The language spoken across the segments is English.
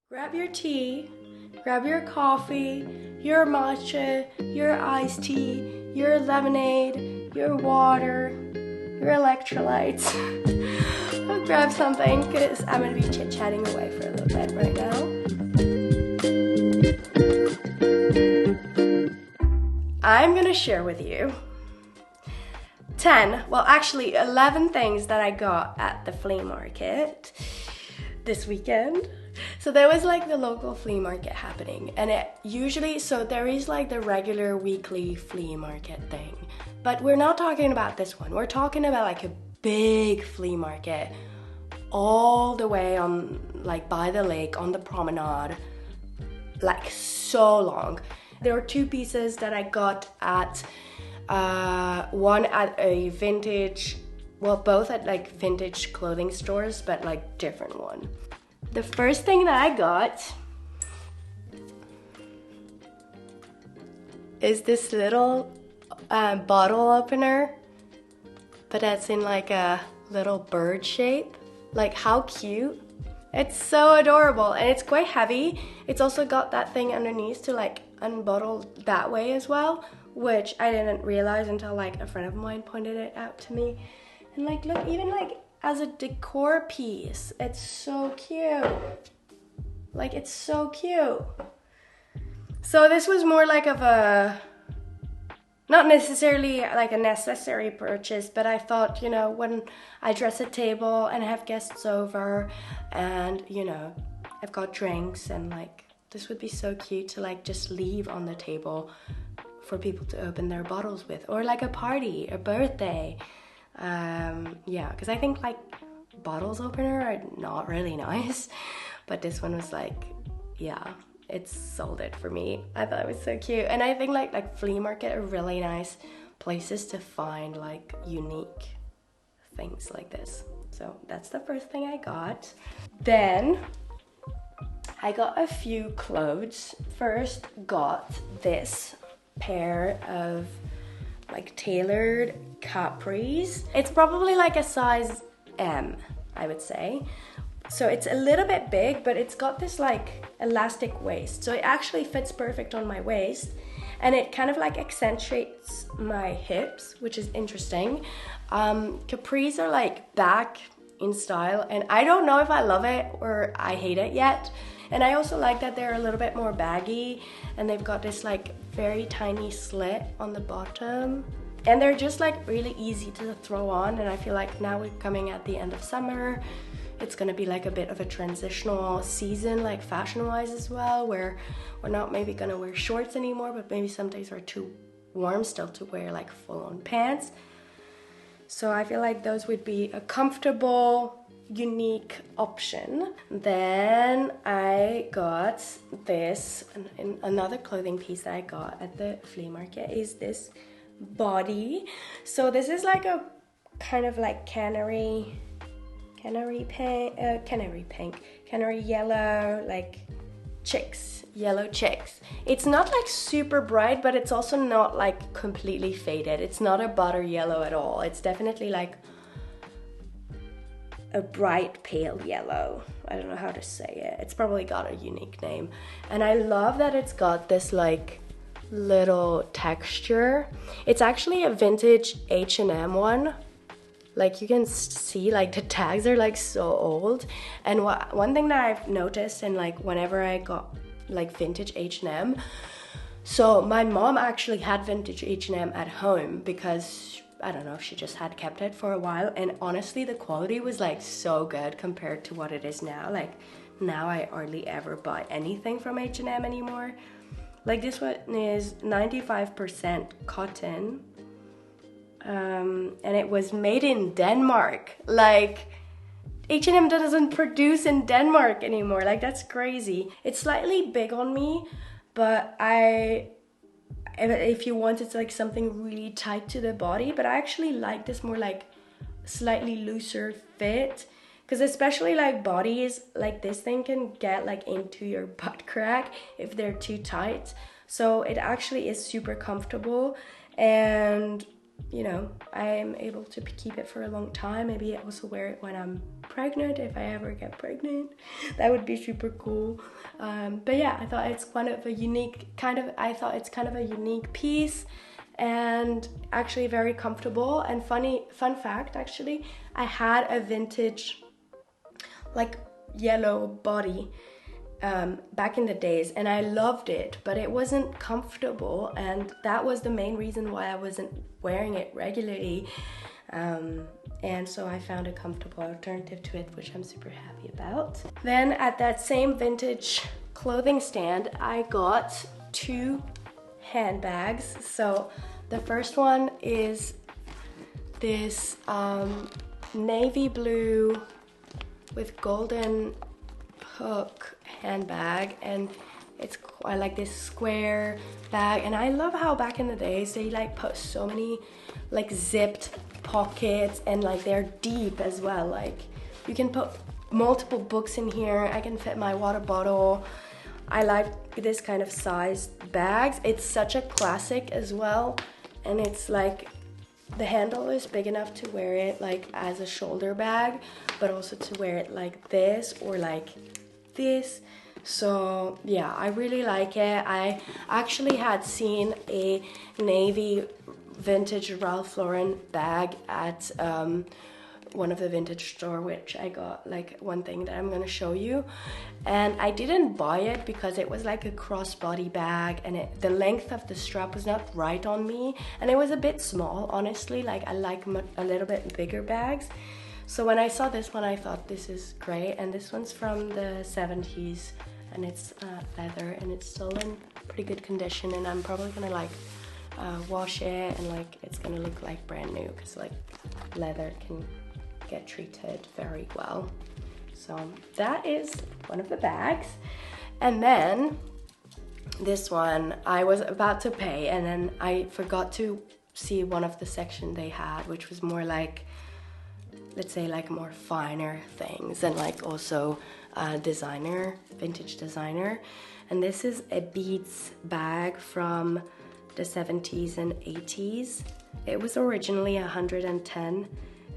Grab your tea, grab your coffee, your matcha, your iced tea, your lemonade, your water, your electrolytes. I'll grab something because I'm going to be chit-chatting away for a little bit right now. I'm going to share with you 11 things that I got at the flea market this weekend. So there was like the local flea market happening, and there is like the regular weekly flea market thing, but we're not talking about this one. We're talking about like a big flea market all the way on, like by the lake on the promenade, like so long. There were two pieces that I got at one at a vintage, well, both at like vintage clothing stores, but like different one. The first thing that I got is this little bottle opener, but that's in like a little bird shape. Like, how cute. It's so adorable, and it's quite heavy. It's also got that thing underneath to like unbottle that way as well, which I didn't realize until like a friend of mine pointed it out to me. And like, look, even like as a decor piece, it's so cute. Like, it's so cute. So this was more like of a, not necessarily like a necessary purchase, but I thought, you know, when I dress a table and I have guests over and, you know, I've got drinks, and like, this would be so cute to like just leave on the table for people to open their bottles with, or like a party, a birthday. Yeah, because I think like bottles opener are not really nice, but this one was like, yeah, it sold it for me. I thought it was so cute, and I think like flea market are really nice places to find like unique things like this. So that's the first thing I got. Then I got a few clothes. First got this pair of like tailored capris. It's probably like a size M, I would say. So it's a little bit big, but it's got this like elastic waist. So it actually fits perfect on my waist, and it kind of like accentuates my hips, which is interesting. Capris are like back in style, and I don't know if I love it or I hate it yet. And I also like that they're a little bit more baggy, and they've got this like very tiny slit on the bottom, and they're just like really easy to throw on. And I feel like now we're coming at the end of summer, it's gonna be like a bit of a transitional season, like fashion wise as well, where we're not maybe gonna wear shorts anymore, but maybe some days are too warm still to wear like full-on pants. So I feel like those would be a comfortable, unique option. Then I got this, and another clothing piece that I got at the flea market is this body. So this is like a kind of like canary yellow, like yellow chicks. It's not like super bright, but it's also not like completely faded. It's not a butter yellow at all. It's definitely like a bright pale yellow. I don't know how to say it. It's probably got a unique name. And I love that it's got this like little texture. It's actually a vintage H&M one. Like, you can see like the tags are like so old. And one thing that I've noticed, and like whenever I got like vintage H&M, so my mom actually had vintage H&M at home because I don't know if she just had kept it for a while, and honestly the quality was like so good compared to what it is now. Like, now I hardly ever buy anything from H&M anymore. Like, this one is 95% cotton, and it was made in Denmark. Like, H&M doesn't produce in Denmark anymore. Like, that's crazy. It's slightly big on me, but if you wanted like something really tight to the body, but I actually like this more like slightly looser fit, because especially like bodies, like this thing can get like into your butt crack if they're too tight. So it actually is super comfortable, and you know, I'm able to keep it for a long time. Maybe I also wear it when I'm pregnant if I ever get pregnant. That would be super cool. But yeah, I thought it's kind of a unique piece, and actually very comfortable. And fun fact, actually, I had a vintage like yellow body back in the days, and I loved it, but it wasn't comfortable, and that was the main reason why I wasn't wearing it regularly. And so I found a comfortable alternative to it, which I'm super happy about. Then at that same vintage clothing stand, I got 2 handbags. So the first one is this navy blue with golden hook handbag, and I like this square bag. And I love how back in the days they like put so many like zipped pockets, and like they're deep as well. Like you can put multiple books in here. I can fit my water bottle. I like this kind of sized bags. It's such a classic as well, and it's like the handle is big enough to wear it like as a shoulder bag, but also to wear it like this or like this. So yeah, I really like it. I actually had seen a navy vintage Ralph Lauren bag at one of the vintage store, which I got like one thing that I'm gonna show you, and I didn't buy it because it was like a crossbody bag, and the length of the strap was not right on me, and it was a bit small, honestly. Like I like a little bit bigger bags. So when I saw this one, I thought this is great, and this one's from the 70s, and it's leather, and it's still in pretty good condition, and I'm probably gonna like wash it, and like it's gonna look like brand new, because like leather can get treated very well. So that is one of the bags. And then this one I was about to pay, and then I forgot to see one of the section they had, which was more like, let's say like more finer things, and like also designer, vintage designer. And this is a beads bag from the 70s and 80s. It was originally 110,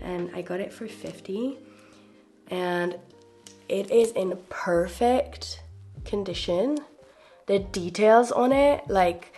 and I got it for 50, and it is in perfect condition. The details on it, like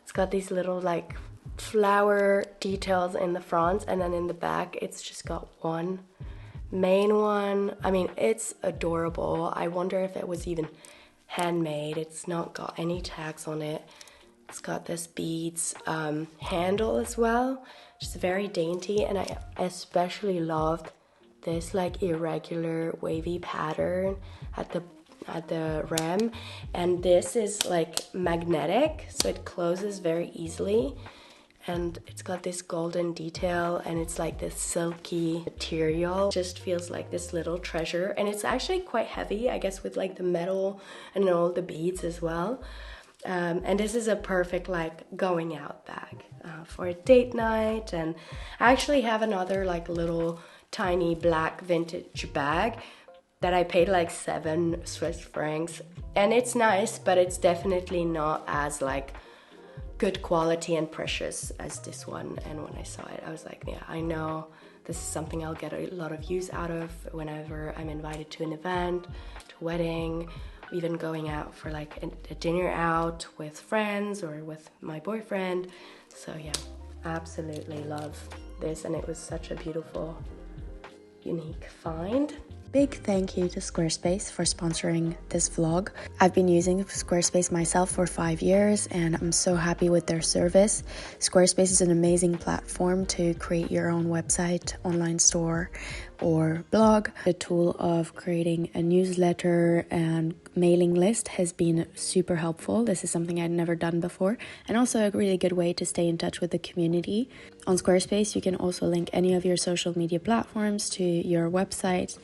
it's got these little like flower details in the front, and then in the back it's just got one main one. I mean, it's adorable. I wonder if it was even handmade. It's not got any tags on it. It's got this beads handle as well, just very dainty, and I especially loved this like irregular wavy pattern at the rim. And this is like magnetic, so it closes very easily, and it's got this golden detail, and it's like this silky material. It just feels like this little treasure, and it's actually quite heavy, I guess, with like the metal and all the beads as well. And this is a perfect like going out bag for a date night. And I actually have another like little tiny black vintage bag that I paid like 7 Swiss francs, and it's nice, but it's definitely not as like good quality and precious as this one. And when I saw it, I was like, yeah, I know this is something I'll get a lot of use out of whenever I'm invited to an event, to a wedding, even going out for like a dinner out with friends or with my boyfriend. So yeah, absolutely love this, and it was such a beautiful, unique find. Big thank you to Squarespace for sponsoring this vlog. I've been using Squarespace myself for 5 years, and I'm so happy with their service. Squarespace is an amazing platform to create your own website, online store, or blog. The tool of creating a newsletter and mailing list has been super helpful. This is something I'd never done before, and also a really good way to stay in touch with the community. On Squarespace, you can also link any of your social media platforms to your website,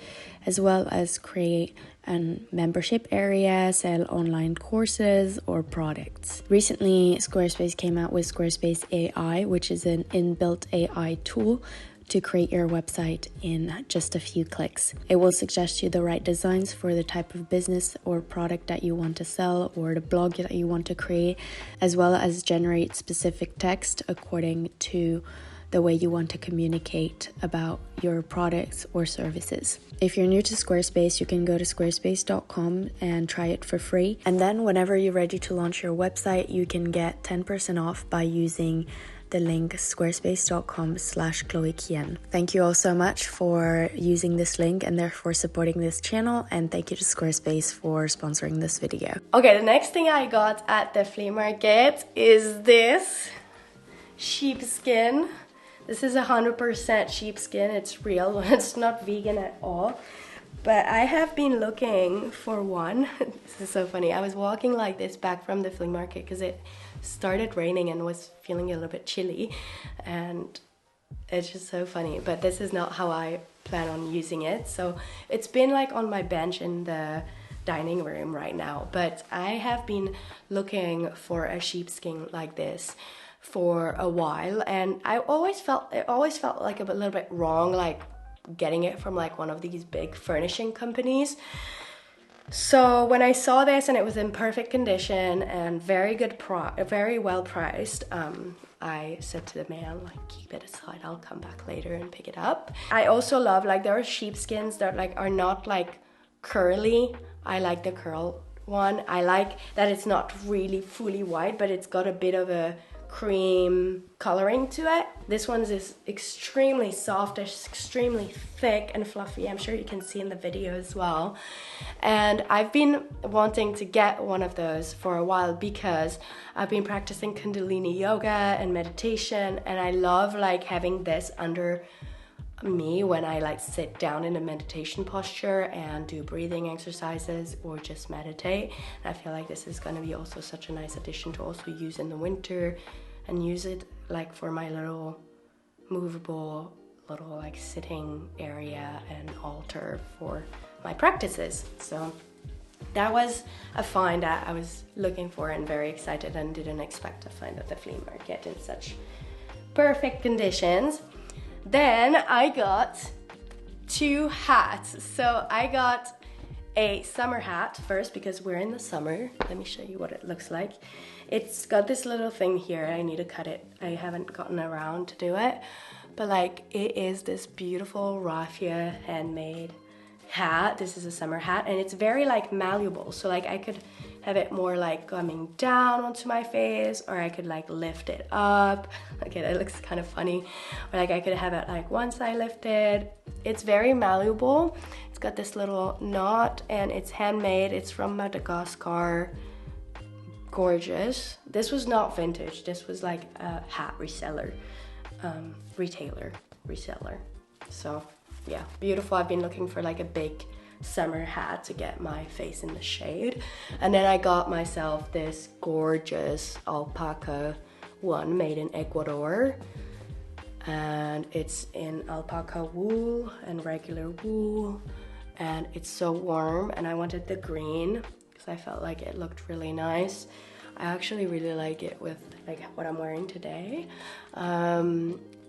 as well as create a membership area, sell online courses or products. Recently, Squarespace came out with Squarespace AI, which is an inbuilt AI tool to create your website in just a few clicks. It will suggest you the right designs for the type of business or product that you want to sell, or the blog that you want to create, as well as generate specific text according to the way you want to communicate about your products or services. If you're new to Squarespace, you can go to squarespace.com and try it for free. And then whenever you're ready to launch your website, you can get 10% off by using the link squarespace.com/ChloeKien. Thank you all so much for using this link and therefore supporting this channel, and thank you to Squarespace for sponsoring this video. Okay, the next thing I got at the flea market is this sheepskin. This is 100% sheepskin. It's real. It's not vegan at all. But I have been looking for one. This is so funny. I was walking like this back from the flea market because it started raining and was feeling a little bit chilly, and it's just so funny. But this is not how I plan on using it. So it's been like on my bench in the dining room right now, but I have been looking for a sheepskin like this for a while, and it always felt like a little bit wrong, like getting it from like one of these big furnishing companies. So when I saw this and it was in perfect condition and very well priced, I said to the man, like, keep it aside, I'll come back later and pick it up. I also love, like, there are sheepskins that like are not like curly. I like the curl one. I like that it's not really fully white, but it's got a bit of a cream coloring to it. This one's is extremely soft, it's extremely thick and fluffy. I'm sure you can see in the video as well. And I've been wanting to get one of those for a while because I've been practicing Kundalini yoga and meditation, and I love like having this under me when I like sit down in a meditation posture and do breathing exercises or just meditate. And I feel like this is going to be also such a nice addition to also use in the winter and use it like for my little movable little like sitting area and altar for my practices. So that was a find that I was looking for and very excited, and didn't expect to find at the flea market in such perfect conditions. Then I got two hats. So I got a summer hat first because we're in the summer. Let me show you what it looks like. It's got this little thing here. I need to cut it. I haven't gotten around to do it. But like, it is this beautiful raffia handmade hat. This is a summer hat, and it's very like malleable. So like I could have it more like coming down onto my face, or I could like lift it up. Okay, that looks kind of funny. Or like I could have it like one side lifted. It's very malleable. It's got this little knot and it's handmade. It's from Madagascar. Gorgeous. This was not vintage. This was like a hat reseller. Reseller. So yeah, beautiful. I've been looking for like a big summer hat to get my face in the shade, and then I got myself this gorgeous alpaca one made in Ecuador, and it's in alpaca wool and regular wool, and it's so warm, and I wanted the green because I felt like it looked really nice. I actually really like it with like what I'm wearing today,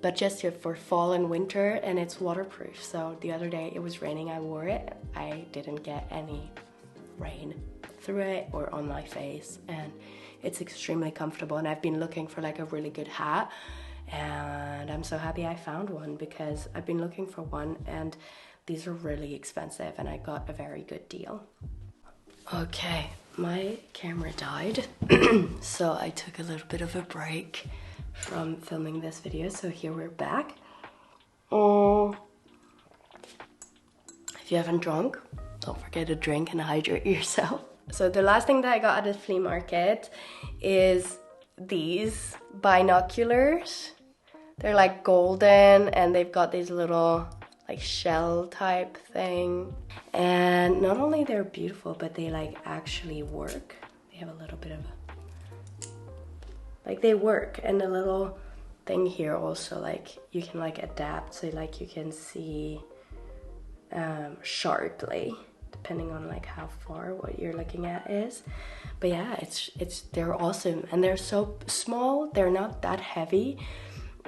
but just for fall and winter, and it's waterproof. So the other day it was raining, I wore it. I didn't get any rain through it or on my face, and it's extremely comfortable. And I've been looking for like a really good hat, and I'm so happy I found one because I've been looking for one and these are really expensive, and I got a very good deal. Okay, my camera died, so I took a little bit of a break from filming this video, so here we're back. If you haven't drunk, don't forget to drink and hydrate yourself. So the last thing that I got at the flea market is these binoculars. They're like golden, and they've got these little like shell type thing, and not only they're beautiful, but they like actually work. They have a little bit of like they work, and the little thing here also like you can like adapt, so like you can see sharply depending on like how far what you're looking at is. But yeah, they're awesome, and they're so small, they're not that heavy.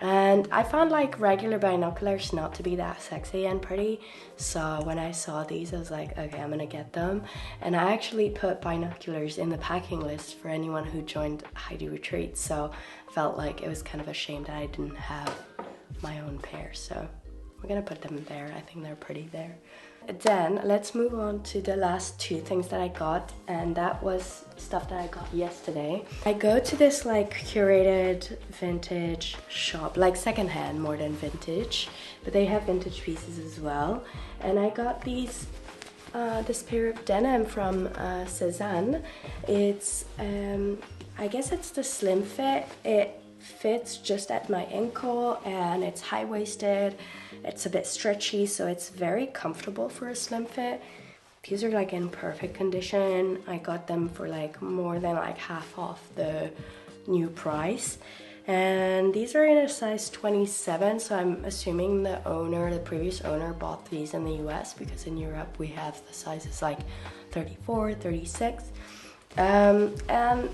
And I found like regular binoculars not to be that sexy and pretty, so when I saw these I was like, okay, I'm gonna get them. And I actually put binoculars in the packing list for anyone who joined Heidi Retreat, so I felt like it was kind of a shame that I didn't have my own pair, so we're gonna put them there. I think they're pretty there. Then let's move on to the last two things that I got, and that was stuff that I got yesterday. I go to this like curated vintage shop, like secondhand more than vintage, but they have vintage pieces as well. And I got these this pair of denim from Cezanne. It's I guess it's the slim fit. It fits just at my ankle and it's high-waisted. It's a bit stretchy, so it's very comfortable for a slim fit. These are like in perfect condition. I got them for like more than like half off the new price. And these are in a size 27, so I'm assuming the previous owner bought these in the US, because in Europe we have the sizes like 34, 36. And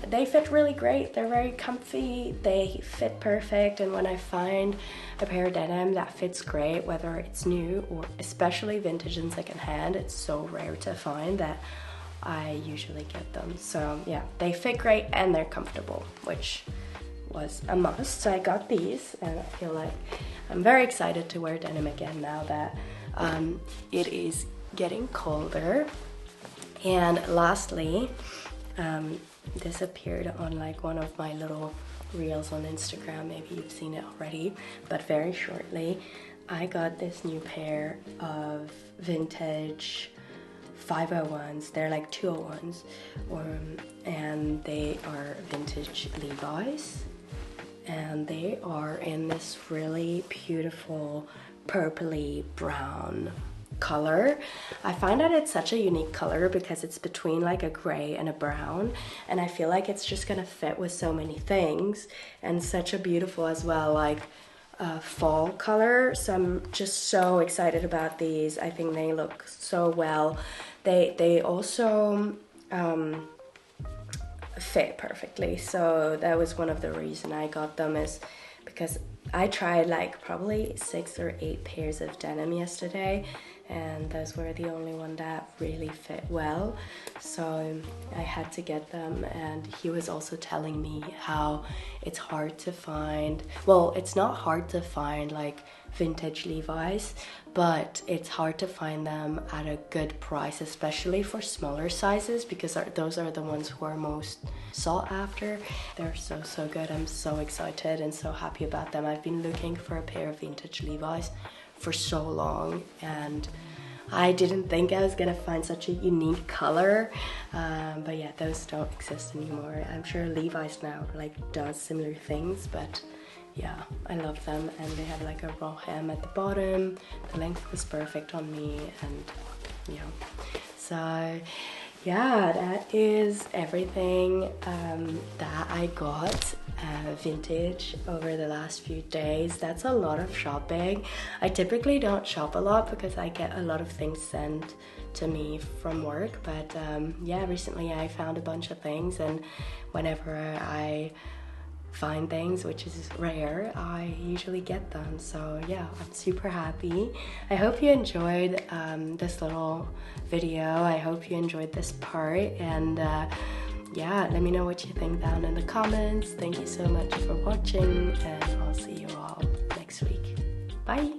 they fit really great. They're very comfy, they fit perfect, and when I find a pair of denim that fits great, whether it's new or especially vintage and secondhand, it's so rare to find that I usually get them. So yeah, they fit great and they're comfortable, which was a must. So I got these, and I feel like I'm very excited to wear denim again now that it is getting colder. And lastly, this appeared on like one of my little reels on Instagram. Maybe you've seen it already, but very shortly, I got this new pair of vintage 501s. They're like 201s, and they are vintage Levi's, and they are in this really beautiful purpley brown color. I find that it's such a unique color because it's between like a gray and a brown, and I feel like it's just gonna fit with so many things, and such a beautiful as well like fall color. So I'm just so excited about these. I think they look so well. They also fit perfectly, so that was one of the reasons I got them, is because I tried like probably 6 or 8 pairs of denim yesterday, and those were the only one that really fit well, so I had to get them. And he was also telling me how it's hard to find, well, it's not hard to find like vintage Levi's, but it's hard to find them at a good price, especially for smaller sizes, because those are the ones who are most sought after. They're so good. I'm so excited and so happy about them. I've been looking for a pair of vintage Levi's for so long, and I didn't think I was gonna find such a unique color, but yeah, those don't exist anymore. I'm sure Levi's now like does similar things, but yeah, I love them. And they have like a raw hem at the bottom. The length was perfect on me, and yeah, so yeah, that is everything that I got vintage over the last few days. That's a lot of shopping. I typically don't shop a lot because I get a lot of things sent to me from work, but yeah, recently I found a bunch of things, and whenever I find things, which is rare, I usually get them. So yeah, I'm super happy. I hope you enjoyed this little video. I hope you enjoyed this part, and yeah, let me know what you think down in the comments. Thank you so much for watching, and I'll see you all next week. Bye!